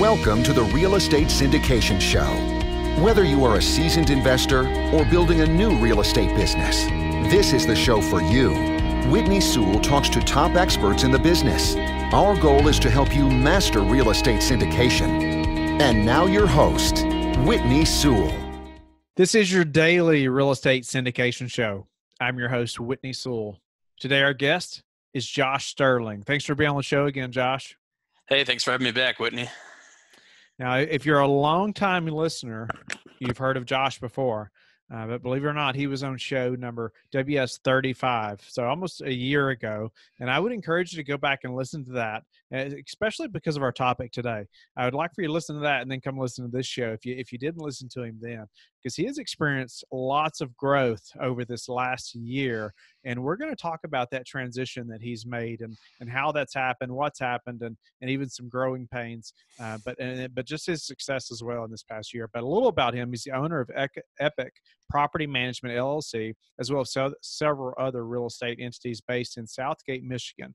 Welcome to the Real Estate Syndication Show. Whether you are a seasoned investor or building a new real estate business, this is the show for you. Whitney Sewell talks to top experts in the business. Our goal is to help you master real estate syndication. And now your host, Whitney Sewell. This is your daily real estate syndication show. I'm your host, Whitney Sewell. Today, our guest is Josh Sterling. Thanks for being on the show again, Josh. Hey, thanks for having me back, Whitney. Now, if you're a long-time listener, you've heard of Josh before. But believe it or not, he was on show number WS35, so almost a year ago. And I would encourage you to go back and listen to that, especially because of our topic today. I would like for you to listen to that and then come listen to this show if you didn't listen to him then, because he has experienced lots of growth over this last year. And we're going to talk about that transition that he's made and how that's happened, what's happened, and even some growing pains, but just his success as well in this past year. But a little about him: he's the owner of Epic Property Management LLC, as well as several other real estate entities based in Southgate, Michigan.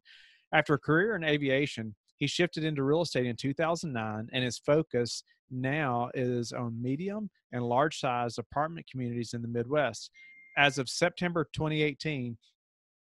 After a career in aviation, he shifted into real estate in 2009, and his focus now is on medium and large size apartment communities in the Midwest. As of September 2018,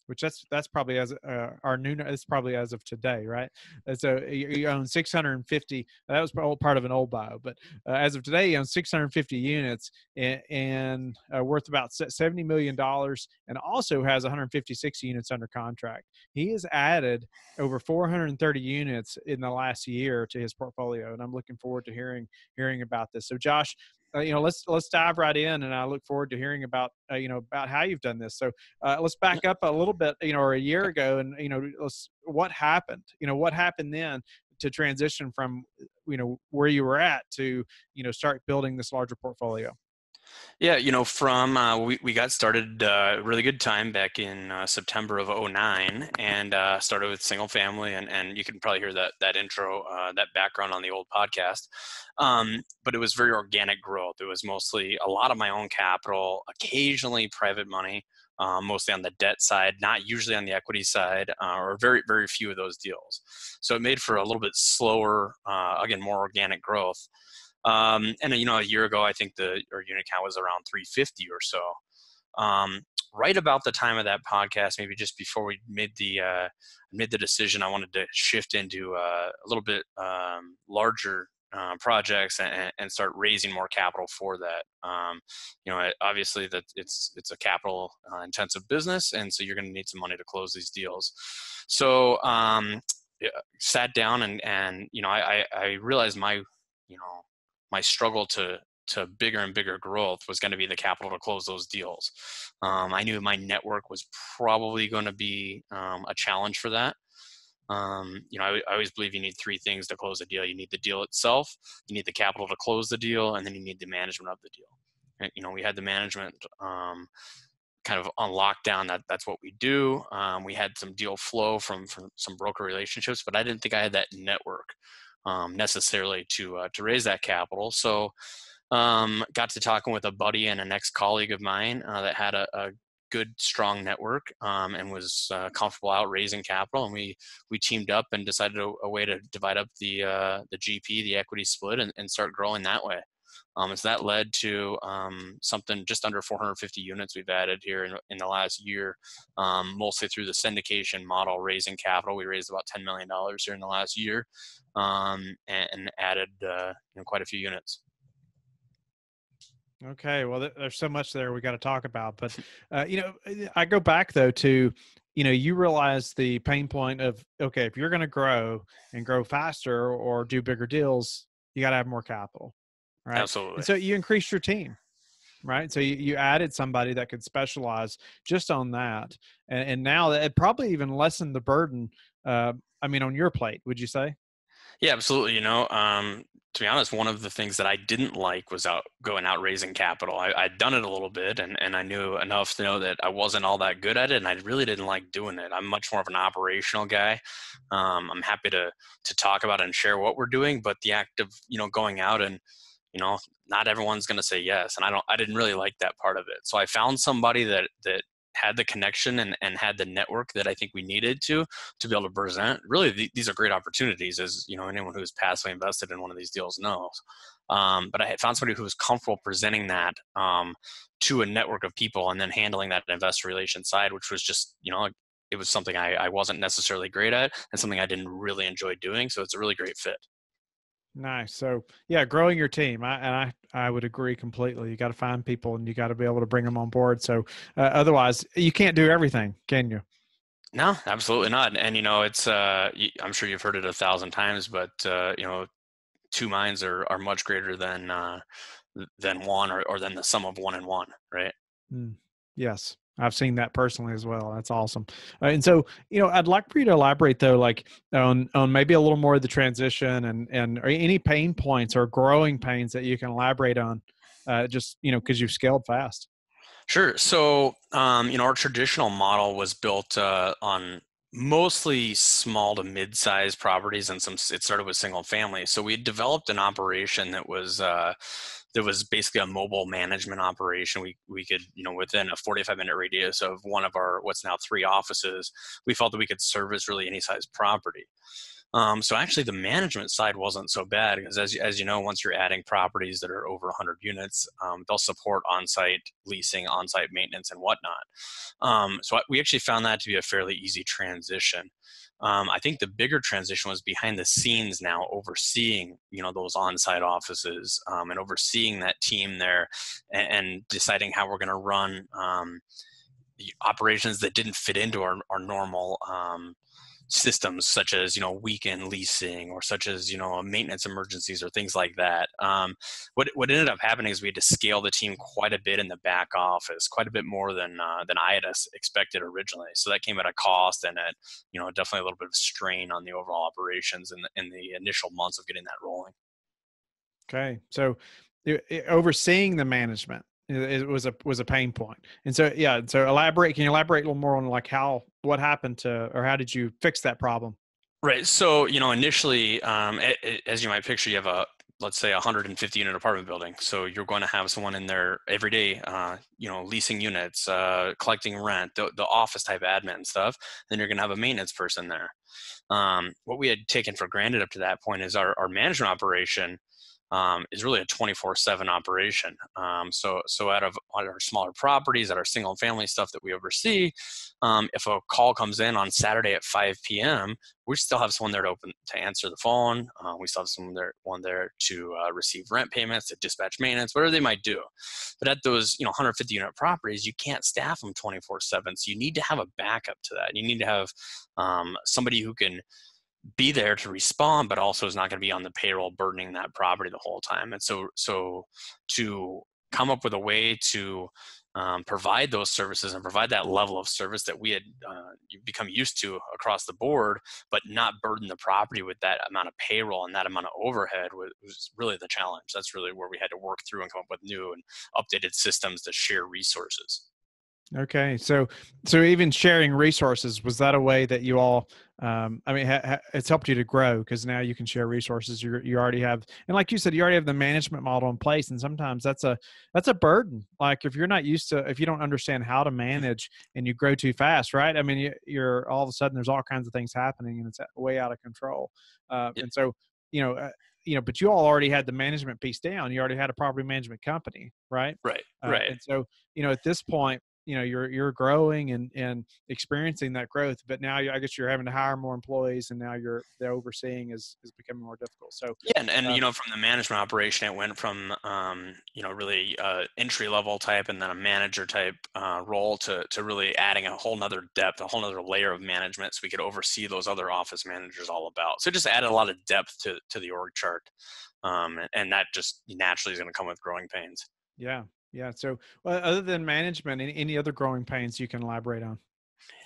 which that's probably it's probably as of today, right? And so you own 650. That was part of an old bio, but as of today, you own 650 units and worth about $70 million, and also has 156 units under contract. He has added over 430 units in the last year to his portfolio, and I'm looking forward to hearing about this. So, Josh, let's dive right in, and I look forward to hearing about how you've done this. So let's back up a little bit, or a year ago, and what happened? What happened then to transition from where you were at to start building this larger portfolio? Yeah, we got started really good time back in September of 2009, and started with single family, and you can probably hear that intro, that background on the old podcast. But it was very organic growth. It was mostly a lot of my own capital, occasionally private money, mostly on the debt side, not usually on the equity side, or very, very few of those deals. So it made for a little bit slower, again, more organic growth. And a year ago, I think our unit count was around 350 or so. Right about the time of that podcast, maybe just before we made the decision, I wanted to shift into a little bit larger projects and start raising more capital for that. Obviously that it's a capital intensive business, and so you're going to need some money to close these deals. So sat down and I realized my struggle to bigger and bigger growth was going to be the capital to close those deals. I knew my network was probably going to be a challenge for that. I always believe you need three things to close a deal. You need the deal itself, you need the capital to close the deal, and then you need the management of the deal. And, we had the management kind of on lockdown. That's what we do. We had some deal flow from some broker relationships, but I didn't think I had that network necessarily to raise that capital. So got to talking with a buddy and an ex-colleague of mine that had a good, strong network and was comfortable out raising capital. And we teamed up and decided a way to divide up the GP, the equity split, and start growing that way. So that led to something just under 450 units we've added here in the last year, mostly through the syndication model, raising capital. We raised about $10 million here in the last year, and added quite a few units. Okay, well, there's so much there we got to talk about, but I go back though to you realize the pain point of, okay, if you're going to grow and grow faster or do bigger deals, you got to have more capital, right? Absolutely. And so you increased your team, right? So you added somebody that could specialize just on that, and now it probably even lessened the burden. On your plate, would you say? Yeah, absolutely. To be honest, one of the things that I didn't like was going out raising capital. I'd done it a little bit, and I knew enough to know that I wasn't all that good at it, and I really didn't like doing it. I'm much more of an operational guy. I'm happy to talk about and share what we're doing, but the act of going out and not everyone's going to say yes, and I didn't really like that part of it. So I found somebody that had the connection and had the network that I think we needed to be able to present. Really, these are great opportunities, as anyone who's passively invested in one of these deals knows. But I had found somebody who was comfortable presenting that to a network of people, and then handling that investor relations side, which was just, it was something I wasn't necessarily great at, and something I didn't really enjoy doing. So it's a really great fit. Nice. So yeah, growing your team. I would agree completely. You got to find people and you got to be able to bring them on board. So otherwise you can't do everything, can you? No, absolutely not. And, it's, I'm sure you've heard it 1,000 times, but, two minds are much greater than one, or than the sum of one and one. Right. Mm, yes. I've seen that personally as well. That's awesome. And so, I'd like for you to elaborate though, like on maybe a little more of the transition and or any pain points or growing pains that you can elaborate on, just, cause you've scaled fast. Sure. So, our traditional model was built on mostly small to mid-sized properties, and it started with single family. So we developed an operation that was basically a mobile management operation. We could, within a 45-minute radius of one of our what's now 3 offices, we felt that we could service really any size property. So actually the management side wasn't so bad, because as you know, once you're adding properties that are over 100 units, they'll support on-site leasing, on-site maintenance, and whatnot. So we actually found that to be a fairly easy transition. I think the bigger transition was behind the scenes now, overseeing, those on-site offices, and overseeing that team there, and deciding how we're going to run operations that didn't fit into our normal systems, such as weekend leasing, or such as maintenance emergencies or things like that. What ended up happening is we had to scale the team quite a bit in the back office, quite a bit more than I had expected originally. So that came at a cost, and at definitely a little bit of strain on the overall operations in the initial months of getting that rolling. Okay. So overseeing the management, it was a pain point. And so, yeah. So can you elaborate a little more on like what happened or how did you fix that problem? Right. So, initially, as you might picture, you have let's say 150 unit apartment building. So you're going to have someone in there every day, leasing units, collecting rent, the office type admin stuff. Then you're going to have a maintenance person there. What we had taken for granted up to that point is our management operation is really a 24/7 operation. So out of our smaller properties, at our single family stuff that we oversee, if a call comes in on Saturday at 5 p.m., we still have someone there to answer the phone. We still have someone there to receive rent payments, to dispatch maintenance, whatever they might do. But at those 150 unit properties, you can't staff them 24/7. So you need to have a backup to that. You need to have somebody who can be there to respond, but also is not going to be on the payroll burdening that property the whole time. And so to come up with a way to provide those services and provide that level of service that we had become used to across the board, but not burden the property with that amount of payroll and that amount of overhead was really the challenge. That's really where we had to work through and come up with new and updated systems to share resources. Okay. So even sharing resources, was that a way that you all, it's helped you to grow because now you can share resources you already have. And like you said, you already have the management model in place. And sometimes that's a burden. Like if you don't understand how to manage and you grow too fast, right? I mean, you're all of a sudden there's all kinds of things happening and it's way out of control. Yep. And so, but you all already had the management piece down. You already had a property management company, right? Right. And so, at this point, you're growing and experiencing that growth, but now I guess you're having to hire more employees, and now the overseeing is becoming more difficult. So yeah, and from the management operation, it went from really entry level type and then a manager type role to really adding a whole nother depth, a whole nother layer of management, so we could oversee those other office managers all about. So it just added a lot of depth to the org chart, and that just naturally is going to come with growing pains. Yeah. Yeah. So other than management, any other growing pains you can elaborate on?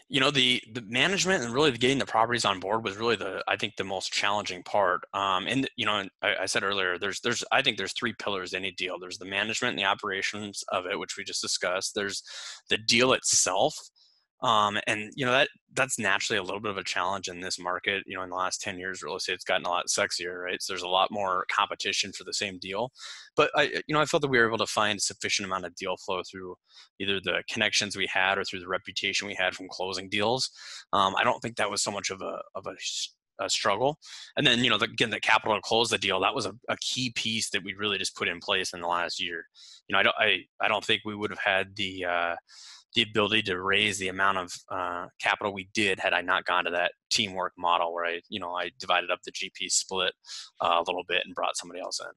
The management and really getting the properties on board was really I think the most challenging part. And I said earlier, I think there's 3 pillars to any deal. There's the management and the operations of it, which we just discussed. There's the deal itself, And that's naturally a little bit of a challenge in this market. In the last 10 years, real estate's gotten a lot sexier, right? So there's a lot more competition for the same deal. But I felt that we were able to find sufficient amount of deal flow through either the connections we had or through the reputation we had from closing deals. I don't think that was so much of a struggle. And then, again, the capital to close the deal, that was a key piece that we really just put in place in the last year. I don't think we would have had the ability to raise the amount of capital we did had I not gone to that teamwork model where I divided up the GP split a little bit and brought somebody else in.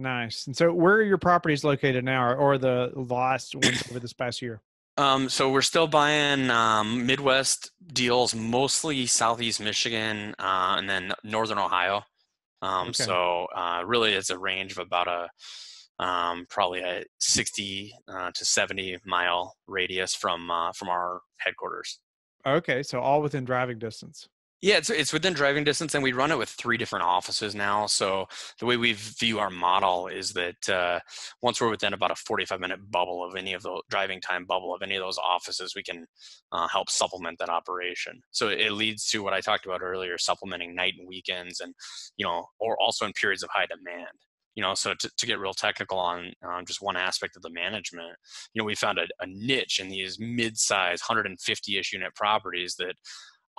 Nice. And so where are your properties located now, or the last ones over this past year? So we're still buying Midwest deals, mostly Southeast Michigan and then Northern Ohio. Okay. So really it's a range of about probably a 60 to 70 mile radius from our headquarters. Okay. So all within driving distance. Yeah, it's within driving distance, and we run it with 3 different offices now. So the way we view our model is that once we're within about a 45-minute bubble of any of the driving time bubble of any of those offices, we can help supplement that operation. So it leads to what I talked about earlier, supplementing night and weekends, and or also in periods of high demand. So to get real technical on just one aspect of the management, we found a niche in these mid-size 150-ish unit properties that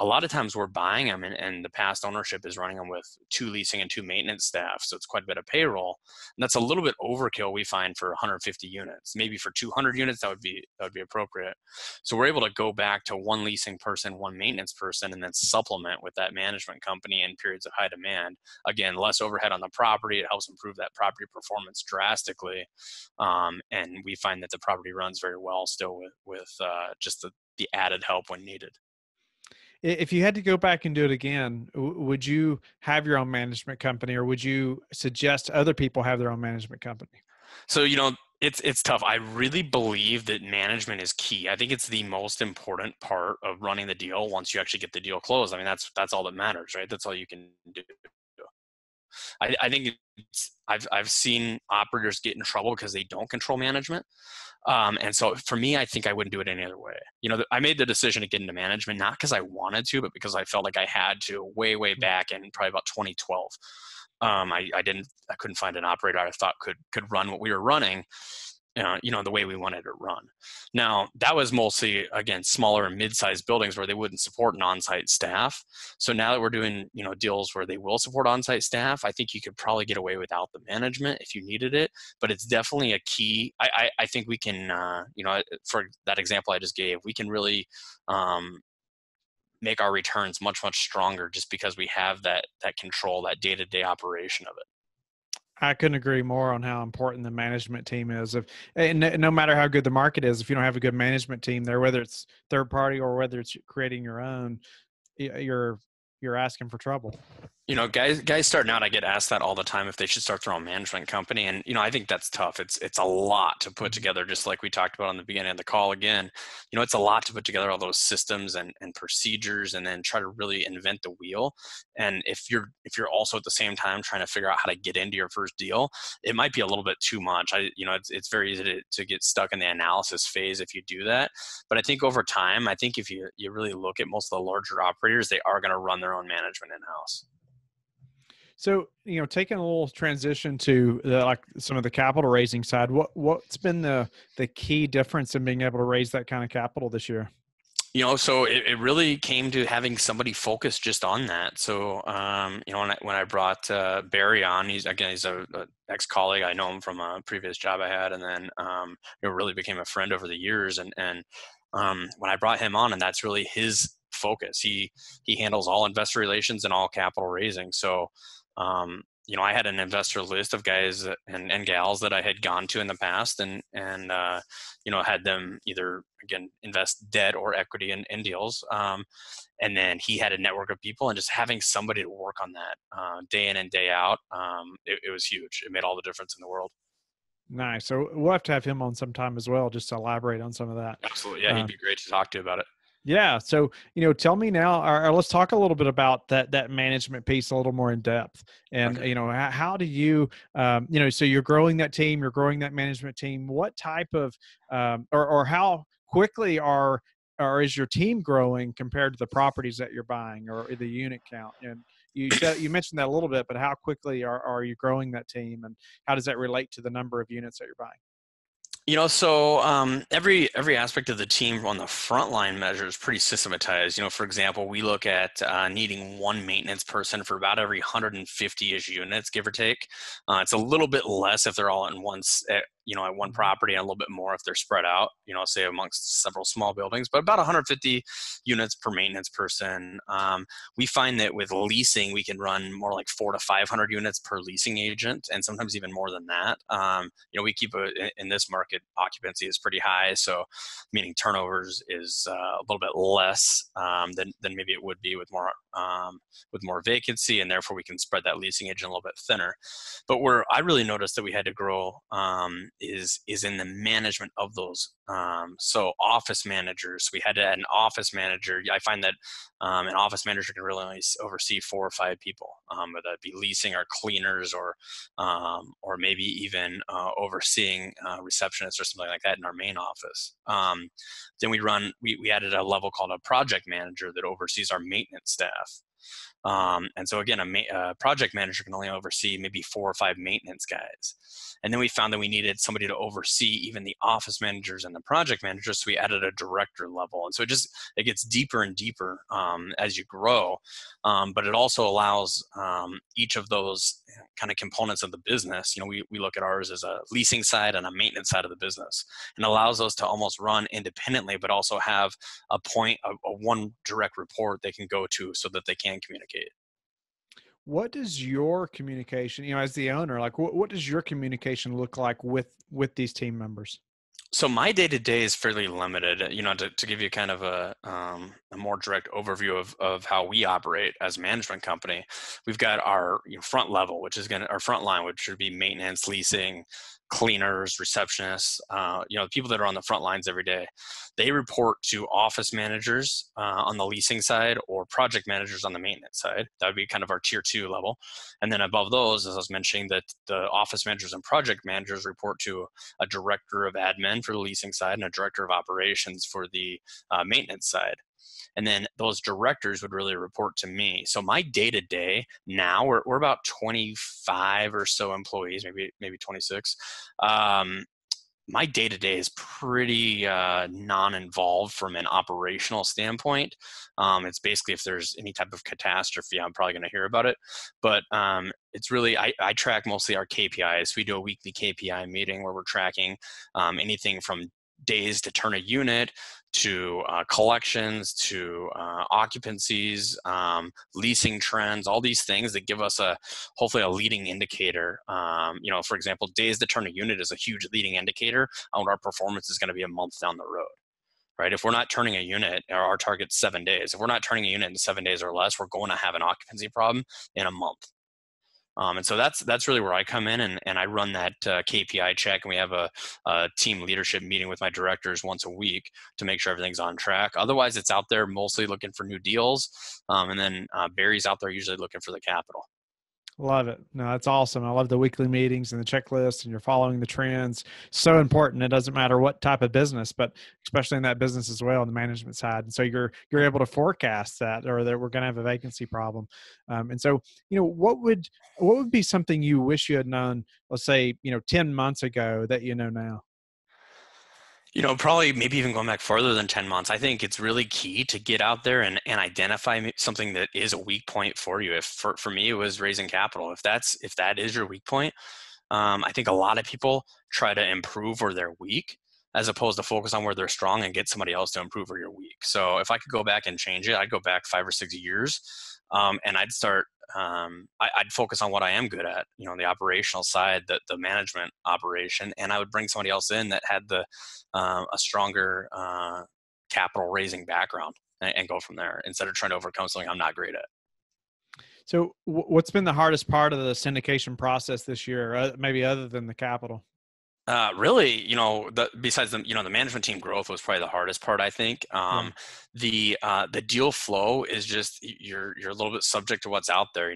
a lot of times we're buying them and the past ownership is running them with 2 leasing and 2 maintenance staff. So it's quite a bit of payroll. And that's a little bit overkill, we find, for 150 units. Maybe for 200 units, that would be appropriate. So we're able to go back to 1 leasing person, 1 maintenance person, and then supplement with that management company in periods of high demand. Again, less overhead on the property. It helps improve that property performance drastically. And we find that the property runs very well still with just the added help when needed. If you had to go back and do it again, would you have your own management company, or would you suggest other people have their own management company? So, it's tough. I really believe that management is key. I think it's the most important part of running the deal once you actually get the deal closed. I mean, that's all that matters, right? That's all you can do. I think I've seen operators get in trouble because they don't control management. And so for me, I think I wouldn't do it any other way. I made the decision to get into management, not because I wanted to, but because I felt like I had to way back in probably about 2012. I couldn't find an operator I thought could run what we were running, the way we wanted it run. Now, that was mostly, again, smaller and mid-sized buildings where they wouldn't support an on-site staff. So now that we're doing, deals where they will support on-site staff, I think you could probably get away without the management if you needed it. But it's definitely a key. I think we can, for that example I just gave, we can really make our returns much stronger just because we have that control, that day-to-day operation of it. I couldn't agree more on how important the management team is. And no matter how good the market is, if you don't have a good management team there, whether it's third party or whether it's creating your own, you're asking for trouble. Guys starting out, I get asked that all the time if they should start their own management company. And, I think that's tough. It's a lot to put together, just like we talked about on the beginning of the call again. It's a lot to put together all those systems and procedures and then try to really invent the wheel. And if you're also at the same time trying to figure out how to get into your first deal, it might be a little bit too much. It's very easy to get stuck in the analysis phase if you do that. But I think over time, if you really look at most of the larger operators, they are going to run their own management in-house. So, taking a little transition to some of the capital raising side, what's been the key difference in being able to raise that kind of capital this year? So it really came to having somebody focus just on that. So, when I brought Barry on, he's a ex-colleague. I know him from a previous job I had, and then really became a friend over the years. And when I brought him on, and that's really his focus. He handles all investor relations and all capital raising. So, I had an investor list of guys and gals that I had gone to in the past and had them either, again, invest debt or equity in deals. And then he had a network of people, and just having somebody to work on that day in and day out, it was huge. It made all the difference in the world. Nice. So we'll have to have him on sometime as well, just to elaborate on some of that. Absolutely. Yeah, he'd be great to talk to about it. Yeah. So, tell me now, or let's talk a little bit about that management piece a little more in depth. And, Okay. How do you, so you're growing that team, you're growing that management team. What type of, or how quickly are or is your team growing compared to the properties that you're buying or the unit count? And you mentioned that a little bit, but how quickly are you growing that team, and how does that relate to the number of units that you're buying? So every aspect of the team on the frontline measure is pretty systematized. For example, we look at needing one maintenance person for about every 150-ish units, give or take. It's a little bit less if they're all at once, at one property, and a little bit more if they're spread out, say amongst several small buildings, but about 150 units per maintenance person. We find that with leasing, we can run more like 400 to 500 units per leasing agent, and sometimes even more than that. We keep in this market, occupancy is pretty high, so meaning turnovers is a little bit less than maybe it would be with more vacancy, and therefore we can spread that leasing agent a little bit thinner. But where I really noticed that we had to grow is in the management of those. So office managers, we had to add an office manager. I find that an office manager can really only oversee 4 or 5 people, whether that be leasing or cleaners or maybe even overseeing receptionists or something like that in our main office. Then we added a level called a project manager that oversees our maintenance staff. And so again, a project manager can only oversee maybe 4 or 5 maintenance guys. And then we found that we needed somebody to oversee even the office managers and the project managers. So we added a director level. And so it gets deeper and deeper as you grow. But it also allows each of those kind of components of the business. We look at ours as a leasing side and a maintenance side of the business, and allows those to almost run independently, but also have a one direct report they can go to so that they can communicate. What does your communication, as the owner, like what does your communication look like with these team members? So my day-to-day is fairly limited, to give you kind of a more direct overview of how we operate as a management company. We've got our front level, our front line, which would be maintenance, leasing, cleaners, receptionists, the people that are on the front lines every day. They report to office managers on the leasing side or project managers on the maintenance side. That would be kind of our tier 2 level. And then above those, as I was mentioning, that the office managers and project managers report to a director of admin for the leasing side and a director of operations for the maintenance side. And then those directors would really report to me. So my day-to-day now, we're about 25 or so employees, maybe 26. My day-to-day is pretty non-involved from an operational standpoint. It's basically if there's any type of catastrophe, I'm probably going to hear about it. But it's really, I track mostly our KPIs. We do a weekly KPI meeting where we're tracking anything from days to turn a unit, to collections, to occupancies, leasing trends, all these things that give us hopefully a leading indicator. For example, days to turn a unit is a huge leading indicator on what our performance is going to be a month down the road. Right? If we're not turning a unit, our target's 7 days. If we're not turning a unit in 7 days or less, we're going to have an occupancy problem in a month. And so that's really where I come in, and I run that KPI check, and we have a team leadership meeting with my directors once a week to make sure everything's on track. Otherwise, it's out there mostly looking for new deals, and then Barry's out there usually looking for the capital. Love it. No, that's awesome. I love the weekly meetings and the checklist, and you're following the trends. So important. It doesn't matter what type of business, but especially in that business as well, on the management side. And so you're able to forecast that, or that we're going to have a vacancy problem. And so, what would be something you wish you had known, let's say, 10 months ago that you know now? Probably maybe even going back further than 10 months. I think it's really key to get out there and identify something that is a weak point for you. For me, it was raising capital. If that is your weak point, I think a lot of people try to improve where they're weak, as opposed to focus on where they're strong and get somebody else to improve where you're weak. So if I could go back and change it, I'd go back 5 or 6 years, and I'd start. I'd focus on what I am good at, the operational side, the management operation, and I would bring somebody else in that had a stronger capital raising background, and go from there instead of trying to overcome something I'm not great at. So what's been the hardest part of the syndication process this year, maybe other than the capital? Really, besides the management team growth was probably the hardest part, I think. Yeah. The deal flow is just you're a little bit subject to what's out there.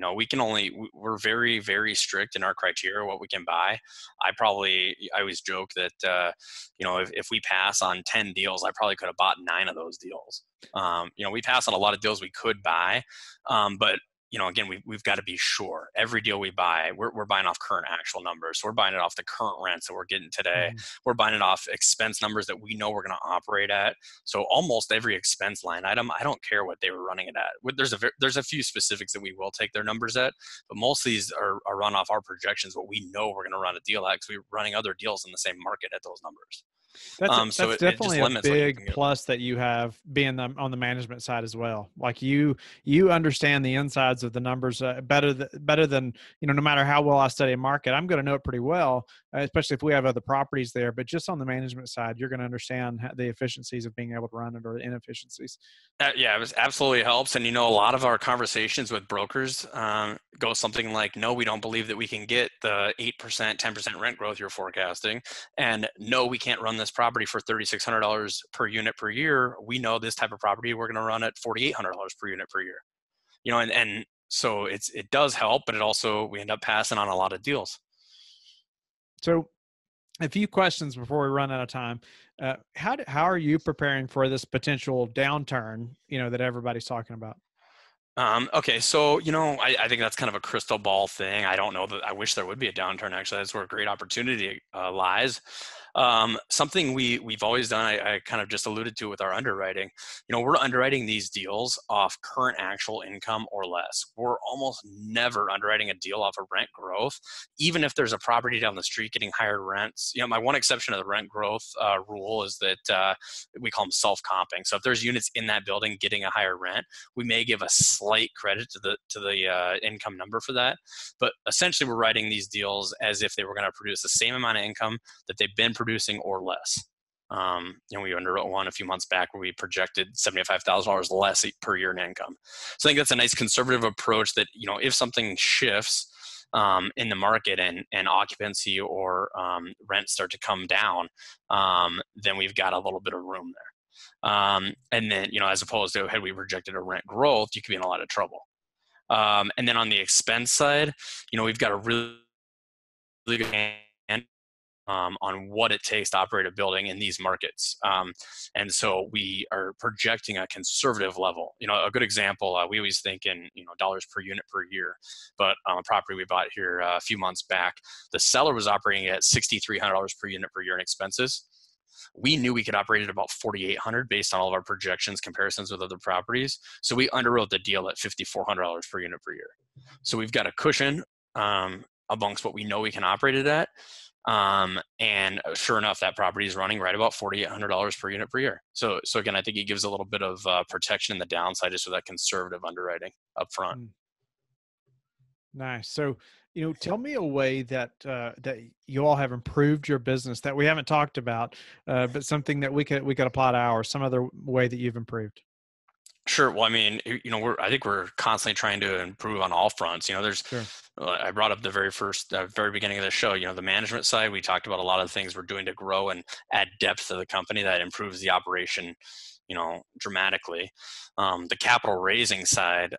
We're very, very strict in our criteria what we can buy. I always joke that if we pass on 10 deals, I probably could have bought 9 of those deals. We pass on a lot of deals we could buy, but again, we've got to be sure every deal we buy, we're buying off current actual numbers. So we're buying it off the current rents that we're getting today. Mhm. We're buying it off expense numbers that we know we're going to operate at. So almost every expense line item, I don't care what they were running it at. There's a few specifics that we will take their numbers at, but most of these are run off our projections, what we know we're going to run a deal at, because we're running other deals in the same market at those numbers. So That's it just definitely a limits what you can big get. plus that you have being on the management side as well. Like you understand the insides of the numbers better than no matter how well I study a market, I'm going to know it pretty well, especially if we have other properties there. But just on the management side, you're going to understand the efficiencies of being able to run it or the inefficiencies. Yeah, it absolutely helps. And, a lot of our conversations with brokers go something like, no, we don't believe that we can get the 8%, 10% rent growth you're forecasting. And no, we can't run this property for $3,600 per unit per year. We know this type of property, we're going to run at $4,800 per unit per year. And so it does help, but we end up passing on a lot of deals. So a few questions before we run out of time. How are you preparing for this potential downturn, that everybody's talking about? Okay, so I think that's kind of a crystal ball thing. I don't know that. I wish there would be a downturn. Actually, that's where a great opportunity lies. Something we've always done. I kind of just alluded to with our underwriting. We're underwriting these deals off current actual income or less. We're almost never underwriting a deal off of rent growth, even if there's a property down the street getting higher rents. My one exception to the rent growth rule is that we call them self-comping. So if there's units in that building getting a higher rent, we may give a slight credit to the income number for that. But essentially, we're writing these deals as if they were going to produce the same amount of income that they've been producing or less. We underwrote one a few months back where we projected $75,000 less per year in income. So I think that's a nice conservative approach that, if something shifts in the market and occupancy or rent start to come down, then we've got a little bit of room there. And then, as opposed to had we projected a rent growth, you could be in a lot of trouble. And then on the expense side, we've got a really good hand on what it takes to operate a building in these markets. And so we are projecting a conservative level. A good example, we always think in, dollars per unit per year, but a property we bought here a few months back, the seller was operating at $6,300 per unit per year in expenses. We knew we could operate at about $4,800 based on all of our projections, comparisons with other properties. So we underwrote the deal at $5,400 per unit per year. So we've got a cushion amongst what we know we can operate it at. And sure enough, that property is running right about $4,800 per unit per year. So again, I think it gives a little bit of protection in the downside just with that conservative underwriting up front. Nice. So, tell me a way that you all have improved your business that we haven't talked about, but something that we could apply to ours. Some other way that you've improved. Sure. Well, I mean, I think we're constantly trying to improve on all fronts. Sure. I brought up the very beginning of the show, the management side. We talked about a lot of the things we're doing to grow and add depth to the company that improves the operation, dramatically. The capital raising side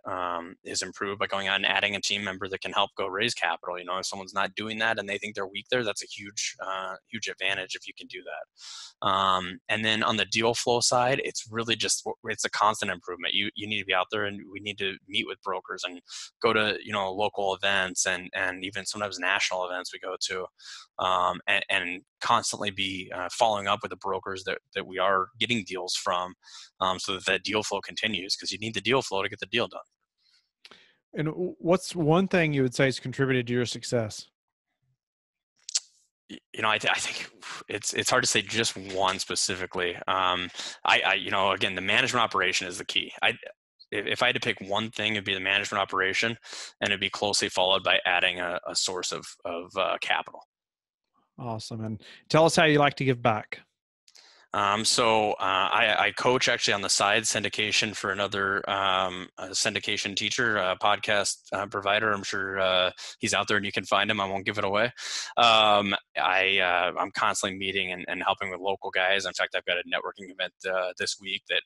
is improved by going out and adding a team member that can help go raise capital. If someone's not doing that and they think they're weak there, that's a huge advantage if you can do that. And then on the deal flow side, it's really it's a constant improvement. You need to be out there, and we need to meet with brokers and go to local events and even sometimes national events we go to, and constantly be following up with the brokers that we are getting deals from, so that deal flow continues, because you need the deal flow to get the deal done. And what's one thing you would say has contributed to your success? I think it's hard to say just one specifically. Again, the management operation is the key. If I had to pick one thing, it'd be the management operation, and it'd be closely followed by adding a source of capital. Awesome. And tell us how you like to give back. I coach actually on the side syndication for another syndication teacher, podcast provider. I'm sure he's out there and you can find him. I won't give it away. I'm constantly meeting and helping with local guys. In fact, I've got a networking event this week that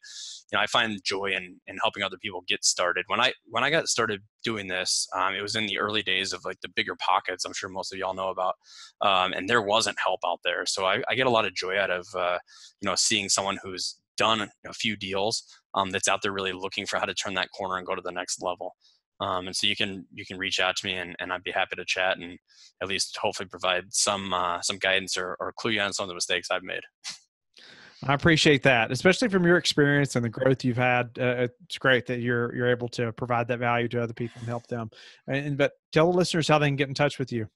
I find joy in helping other people get started. When I got started doing this, it was in the early days of like the bigger pockets. I'm sure most of y'all know about, and there wasn't help out there. So I get a lot of joy out of seeing someone who's done a few deals that's out there really looking for how to turn that corner and go to the next level. And so you can reach out to me and I'd be happy to chat and at least hopefully provide some guidance or clue you on some of the mistakes I've made. I appreciate that, especially from your experience and the growth you've had. It's great that you're able to provide that value to other people and help them. But tell the listeners how they can get in touch with you.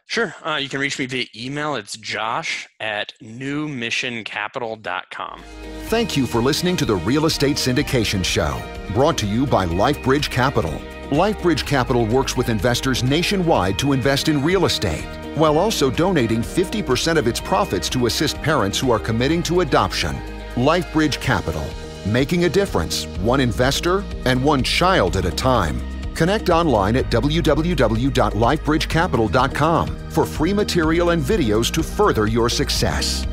Sure. You can reach me via email. It's josh@newmissioncapital.com. Thank you for listening to the Real Estate Syndication Show, brought to you by Life Bridge Capital. Life Bridge Capital works with investors nationwide to invest in real estate, while also donating 50% of its profits to assist parents who are committing to adoption. Life Bridge Capital, making a difference, one investor and one child at a time. Connect online at www.lifebridgecapital.com for free material and videos to further your success.